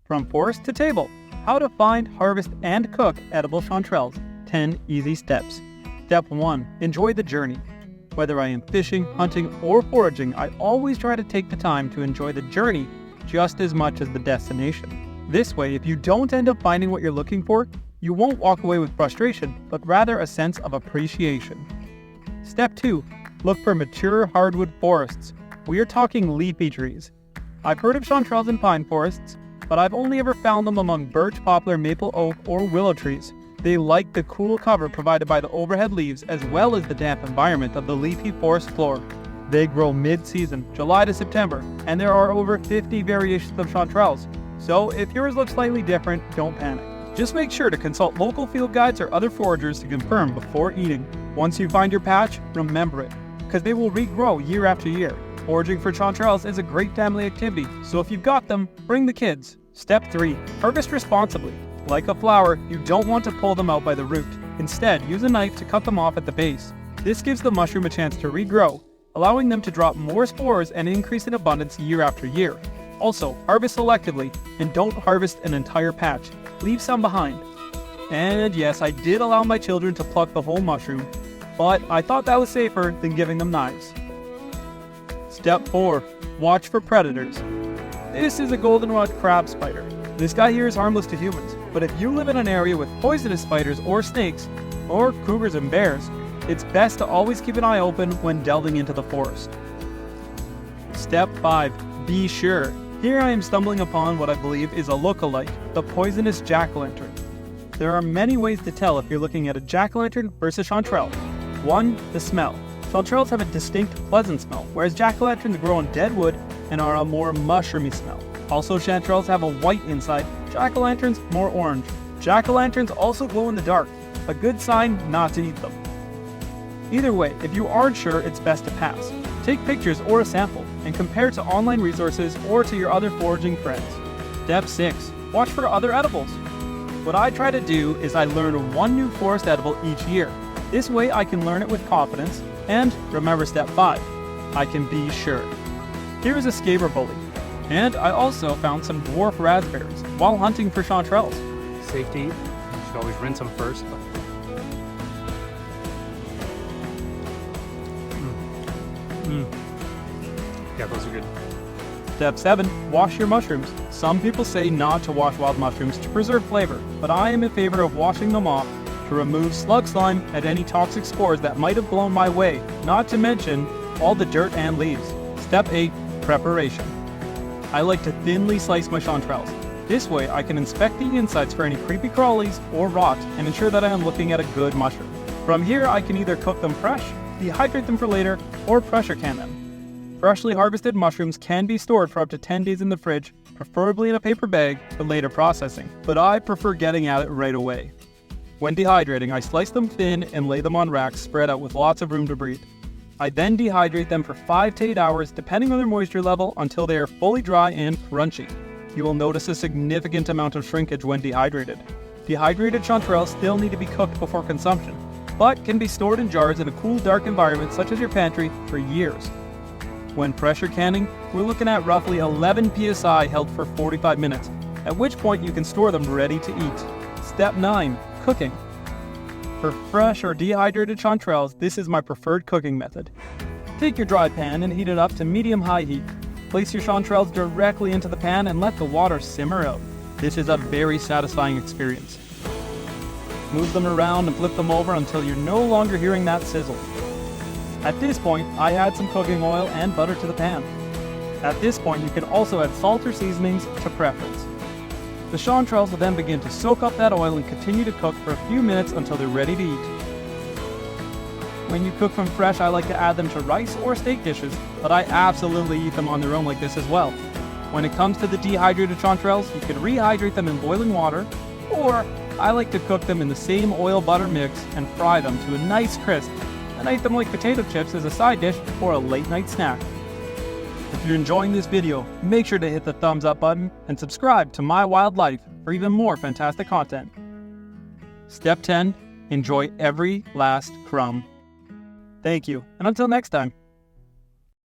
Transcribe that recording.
From forest to table, how to find, harvest, and cook edible chanterelles. 10 easy steps. Step 1. Enjoy the journey. Whether I am fishing, hunting, or foraging, I always try to take the time to enjoy the journey just as much as the destination. This way, if you don't end up finding what you're looking for, you won't walk away with frustration, but rather a sense of appreciation. Step 2. Look for mature hardwood forests. We are talking leafy trees. I've heard of chanterelles in pine forests, but I've only ever found them among birch, poplar, maple, oak, or willow trees. They like the cool cover provided by the overhead leaves as well as the damp environment of the leafy forest floor. They grow mid-season, July to September, and there are over 50 variations of chanterelles. So if yours looks slightly different, don't panic. Just make sure to consult local field guides or other foragers to confirm before eating. Once you find your patch, remember it, because they will regrow year after year. Foraging for chanterelles is a great family activity, so if you've got them, bring the kids. Step 3. Harvest responsibly. Like a flower, you don't want to pull them out by the root. Instead, use a knife to cut them off at the base. This gives the mushroom a chance to regrow, allowing them to drop more spores and increase in abundance year after year. Also, harvest selectively, and don't harvest an entire patch. Leave some behind. And yes, I did allow my children to pluck the whole mushroom, but I thought that was safer than giving them knives. Step 4. Watch for predators. This is a goldenrod crab spider. This guy here is harmless to humans, but if you live in an area with poisonous spiders or snakes, or cougars and bears, it's best to always keep an eye open when delving into the forest. Step 5. Be sure. Here I am stumbling upon what I believe is a look-alike, the poisonous jack-o'-lantern. There are many ways to tell if you're looking at a jack-o'-lantern versus chanterelle. 1. The smell. Chanterelles have a distinct pleasant smell, whereas jack-o'-lanterns grow on dead wood and are a more mushroomy smell. Also, chanterelles have a white inside, jack-o'-lanterns more orange. Jack-o'-lanterns also glow in the dark, a good sign not to eat them. Either way, if you aren't sure, it's best to pass. Take pictures or a sample, and compare to online resources or to your other foraging friends. Step 6. Watch for other edibles. What I try to do is I learn one new forest edible each year. This way I can learn it with confidence, and remember step 5, I can be sure. Here is a scaber bully, and I also found some dwarf raspberries while hunting for chanterelles. Safe to eat. You should always rinse them first. Yeah, those are good. Step 7. Wash your mushrooms. Some people say not to wash wild mushrooms to preserve flavor, but I am in favor of washing them off to remove slug slime and any toxic spores that might have blown my way, not to mention all the dirt and leaves. Step 8. Preparation. I like to thinly slice my chanterelles. This way I can inspect the insides for any creepy crawlies or rot and ensure that I am looking at a good mushroom. From here I can either cook them fresh, dehydrate them for later, or pressure can them. Freshly harvested mushrooms can be stored for up to 10 days in the fridge, preferably in a paper bag for later processing, but I prefer getting at it right away. When dehydrating, I slice them thin and lay them on racks spread out with lots of room to breathe. I then dehydrate them for 5 to 8 hours depending on their moisture level until they are fully dry and crunchy. You will notice a significant amount of shrinkage when dehydrated. Dehydrated chanterelles still need to be cooked before consumption, but can be stored in jars in a cool, dark environment such as your pantry for years. When pressure canning, we're looking at roughly 11 psi held for 45 minutes, at which point you can store them ready to eat. Step 9. Cooking. For fresh or dehydrated chanterelles, this is my preferred cooking method. Take your dry pan and heat it up to medium-high heat. Place your chanterelles directly into the pan and let the water simmer out. This is a very satisfying experience. Move them around and flip them over until you're no longer hearing that sizzle. At this point, I add some cooking oil and butter to the pan. At this point, you can also add salt or seasonings to preference. The chanterelles will then begin to soak up that oil and continue to cook for a few minutes until they're ready to eat. When you cook them fresh, I like to add them to rice or steak dishes, but I absolutely eat them on their own like this as well. When it comes to the dehydrated chanterelles, you can rehydrate them in boiling water, or I like to cook them in the same oil-butter mix and fry them to a nice crisp, and I eat them like potato chips as a side dish or a late-night snack. If you're enjoying this video, make sure to hit the thumbs up button and subscribe to My Wild Life for even more fantastic content. Step 10. Enjoy every last crumb. Thank you, and until next time.